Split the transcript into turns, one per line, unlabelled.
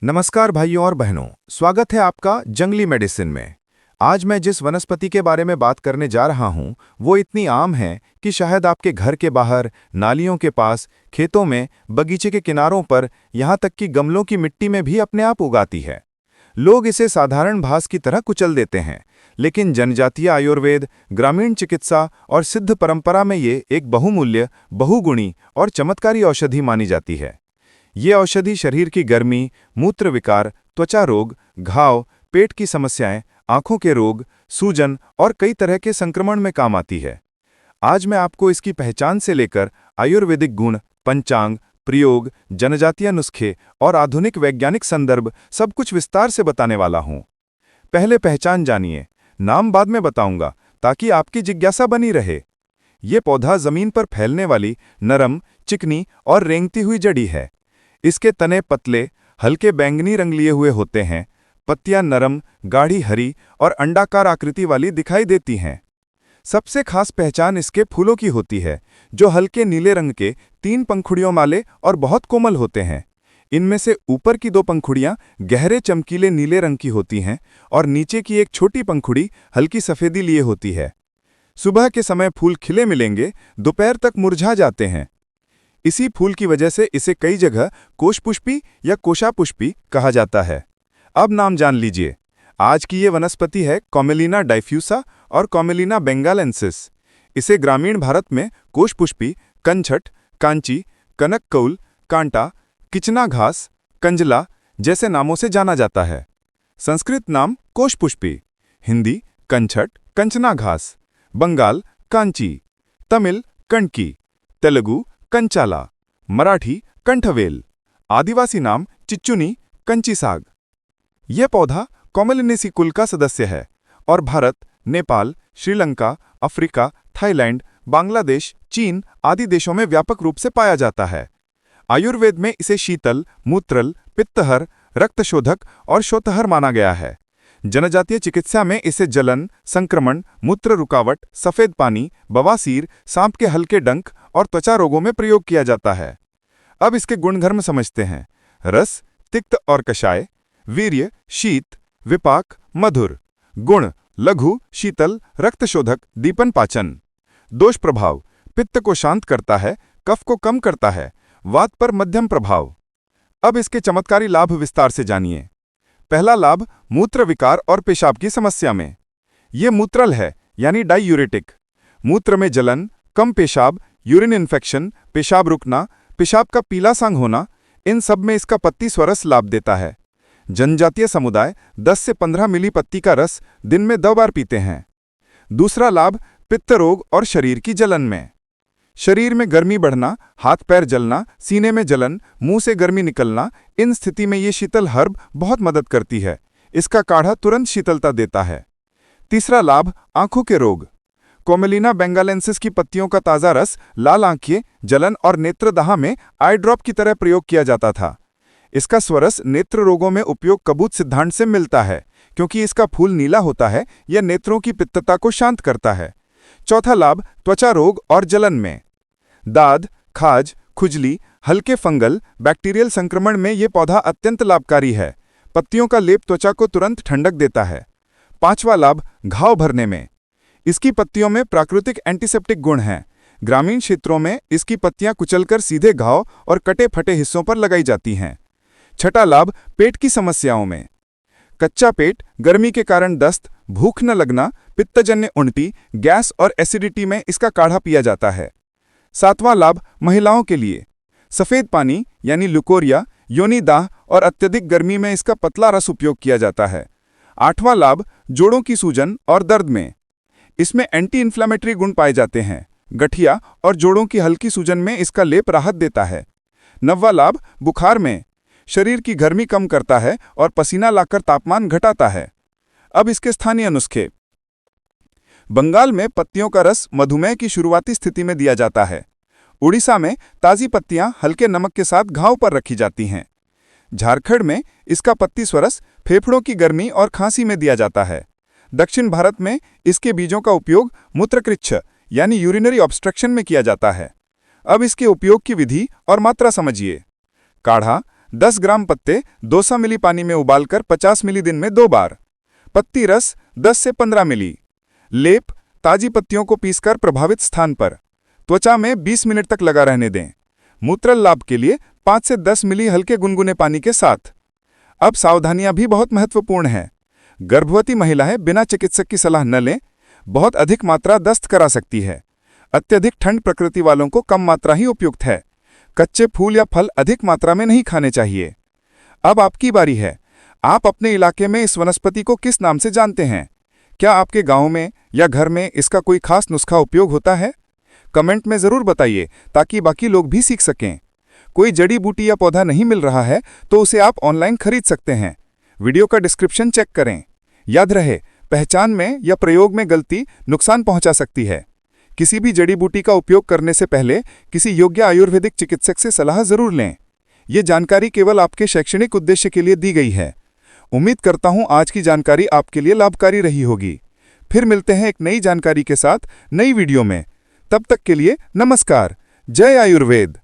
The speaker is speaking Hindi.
नमस्कार भाइयों और बहनों, स्वागत है आपका जंगली मेडिसिन में। आज मैं जिस वनस्पति के बारे में बात करने जा रहा हूं, वो इतनी आम है कि शायद आपके घर के बाहर, नालियों के पास, खेतों में, बगीचे के किनारों पर, यहाँ तक कि गमलों की मिट्टी में भी अपने आप उगाती है। लोग इसे साधारण घास की तरह कुचल देते हैं, लेकिन जनजातीय आयुर्वेद, ग्रामीण चिकित्सा और सिद्ध परंपरा में ये एक बहुमूल्य, बहुगुणी और चमत्कारी औषधि मानी जाती है। ये औषधि शरीर की गर्मी, मूत्र विकार, त्वचा रोग, घाव, पेट की समस्याएं, आंखों के रोग, सूजन और कई तरह के संक्रमण में काम आती है। आज मैं आपको इसकी पहचान से लेकर आयुर्वेदिक गुण, पंचांग, प्रयोग, जनजातीय नुस्खे और आधुनिक वैज्ञानिक संदर्भ सब कुछ विस्तार से बताने वाला हूं। पहले पहचान जानिए, नाम बाद में बताऊंगा ताकि आपकी जिज्ञासा बनी रहे। ये पौधा जमीन पर फैलने वाली, नरम, चिकनी और रेंगती हुई जड़ी है। इसके तने पतले, हल्के बैंगनी रंग लिए हुए होते हैं। पत्तियां नरम, गाढ़ी हरी और अंडाकार आकृति वाली दिखाई देती हैं। सबसे खास पहचान इसके फूलों की होती है, जो हल्के नीले रंग के 3 पंखुड़ियों वाले और बहुत कोमल होते हैं। इनमें से ऊपर की 2 पंखुड़ियां गहरे चमकीले नीले रंग की होती हैं और नीचे की एक छोटी पंखुड़ी हल्की सफेदी लिए होती है। सुबह के समय फूल खिले मिलेंगे, दोपहर तक मुरझा जाते हैं। इसी फूल की वजह से इसे कई जगह कोशपुष्पी या कोशापुष्पी कहा जाता है। अब नाम जान लीजिए। आज की ये वनस्पति है कॉमेलिना डाइफ्यूसा और कॉमेलिना बेंगालेंसिस। इसे ग्रामीण भारत में कोशपुष्पी, कंछट, कांची, कनककौल, कांटा, किचना घास, कंजला जैसे नामों से जाना जाता है। संस्कृत नाम कोशपुष्पी, हिंदी कंछट, कंचना घास, बंगाल कांची, तमिल कणकी, तेलुगु कंचाला, मराठी कंठवेल, आदिवासी नाम चिच्चुनी, कंची साग। यह पौधा कॉमेलिनेसी कुल का सदस्य है और भारत, नेपाल, श्रीलंका, अफ्रीका, थाईलैंड, बांग्लादेश, चीन आदि देशों में व्यापक रूप से पाया जाता है। आयुर्वेद में इसे शीतल, मूत्रल, पित्तहर, रक्तशोधक और शोथहर माना गया है। जनजातीय चिकित्सा में इसे जलन, संक्रमण, मूत्र रुकावट, सफेद पानी, बवासीर, सांप के हल्के डंक और त्वचा रोगों में प्रयोग किया जाता है। अब इसके गुणधर्म समझते हैं। रस तिक्त और कषाय, वीर्य शीत, विपाक मधुर, गुण लघु, शीतल, रक्तशोधक, दीपन पाचन। दोष प्रभाव, पित्त को शांत करता है, कफ को कम करता है, वात पर मध्यम प्रभाव। अब इसके चमत्कारी लाभ विस्तार से जानिए। पहला लाभ, मूत्र विकार और पेशाब की समस्या में। यह मूत्रल है, यानी डाईयूरेटिक। मूत्र में जलन, कम पेशाब, यूरिन इन्फेक्शन, पेशाब रुकना, पेशाब का पीला संग होना, इन सब में इसका पत्ती स्वरस लाभ देता है। जनजातीय समुदाय 10 से 15 मिली पत्ती का रस दिन में 2 बार पीते हैं। दूसरा लाभ, पित्त रोग और शरीर की जलन में। शरीर में गर्मी बढ़ना, हाथ पैर जलना, सीने में जलन, मुंह से गर्मी निकलना, इन स्थिति में ये शीतल हर्ब बहुत मदद करती है। इसका काढ़ा तुरंत शीतलता देता है। तीसरा लाभ, आंखों के रोग। कॉमेलिना बेंगालेंसिस की पत्तियों का ताज़ा रस लाल आंखें, जलन और नेत्रदाह में आई ड्रॉप की तरह प्रयोग किया जाता था। इसका स्वरस नेत्र रोगों में उपयोग कबूत सिद्धांत से मिलता है, क्योंकि इसका फूल नीला होता है। यह नेत्रों की पित्तता को शांत करता है। चौथा लाभ, त्वचा रोग और जलन में। दाद, खाज, खुजली, हल्के फंगल, बैक्टीरियल संक्रमण में यह पौधा अत्यंत लाभकारी है। पत्तियों का लेप त्वचा को तुरंत ठंडक देता है। पांचवा लाभ, घाव भरने में। इसकी पत्तियों में प्राकृतिक एंटीसेप्टिक गुण हैं। ग्रामीण क्षेत्रों में इसकी पत्तियां कुचलकर सीधे घाव और कटे फटे हिस्सों पर लगाई जाती हैं। छठा लाभ, पेट की समस्याओं में। कच्चा पेट, गर्मी के कारण दस्त, भूख न लगना, पित्तजन्य उल्टी, गैस और एसिडिटी में इसका काढ़ा पिया जाता है। सातवां लाभ, महिलाओं के लिए। सफेद पानी यानी ल्यूकोरिया, योनि दाह और अत्यधिक गर्मी में इसका पतला रस उपयोग किया जाता है। आठवां लाभ, जोड़ों की सूजन और दर्द में। इसमें एंटी इन्फ्लेमेटरी गुण पाए जाते हैं। गठिया और जोड़ों की हल्की सूजन में इसका लेप राहत देता है। नौवां लाभ, बुखार में। शरीर की गर्मी कम करता है और पसीना लाकर तापमान घटाता है। अब इसके स्थानीय नुस्खे। बंगाल में पत्तियों का रस मधुमेह की शुरुआती स्थिति में दिया जाता है। उड़ीसा में ताज़ी पत्तियां हल्के नमक के साथ घाव पर रखी जाती हैं। झारखंड में इसका पत्ती स्वरस फेफड़ों की गर्मी और खांसी में दिया जाता है। दक्षिण भारत में इसके बीजों का उपयोग मूत्रकृच्छ यानी यूरिनरी ऑब्स्ट्रक्शन में किया जाता है। अब इसके उपयोग की विधि और मात्रा समझिए। काढ़ा
10 ग्राम पत्ते 200 मिली पानी में उबालकर 50 मिली दिन में 2 बार। पत्ती रस 10 से 15 मिली। लेप ताजी पत्तियों को पीसकर प्रभावित स्थान पर त्वचा में 20 मिनट तक लगा रहने दें। मूत्र लाभ के लिए 5 से 10 मिली हल्के गुनगुने पानी के साथ। अब सावधानियां भी बहुत महत्वपूर्ण हैं। गर्भवती महिलाएं बिना चिकित्सक की सलाह न लें। बहुत अधिक मात्रा दस्त करा सकती है। अत्यधिक ठंड प्रकृति वालों को कम मात्रा ही उपयुक्त है। कच्चे फूल या फल अधिक मात्रा में नहीं खाने चाहिए। अब आपकी बारी है। आप अपने इलाके में इस वनस्पति को किस नाम से जानते हैं? क्या आपके गांव में या घर में इसका कोई खास नुस्खा उपयोग होता है? कमेंट में जरूर बताइए ताकि बाकी लोग भी सीख सकें। कोई जड़ी बूटी या पौधा नहीं मिल रहा है तो उसे आप ऑनलाइन खरीद सकते हैं। वीडियो का डिस्क्रिप्शन चेक करें। याद रहे, पहचान में या प्रयोग में गलती नुकसान पहुंचा सकती है। किसी भी जड़ी बूटी का उपयोग करने से पहले किसी योग्य आयुर्वेदिक चिकित्सक से सलाह जरूर लें। ये जानकारी केवल आपके शैक्षणिक उद्देश्य के लिए दी गई है। उम्मीद करता हूं आज की जानकारी आपके लिए लाभकारी रही होगी। फिर मिलते हैं एक नई जानकारी के साथ नई वीडियो में। तब तक के लिए नमस्कार। जय आयुर्वेद।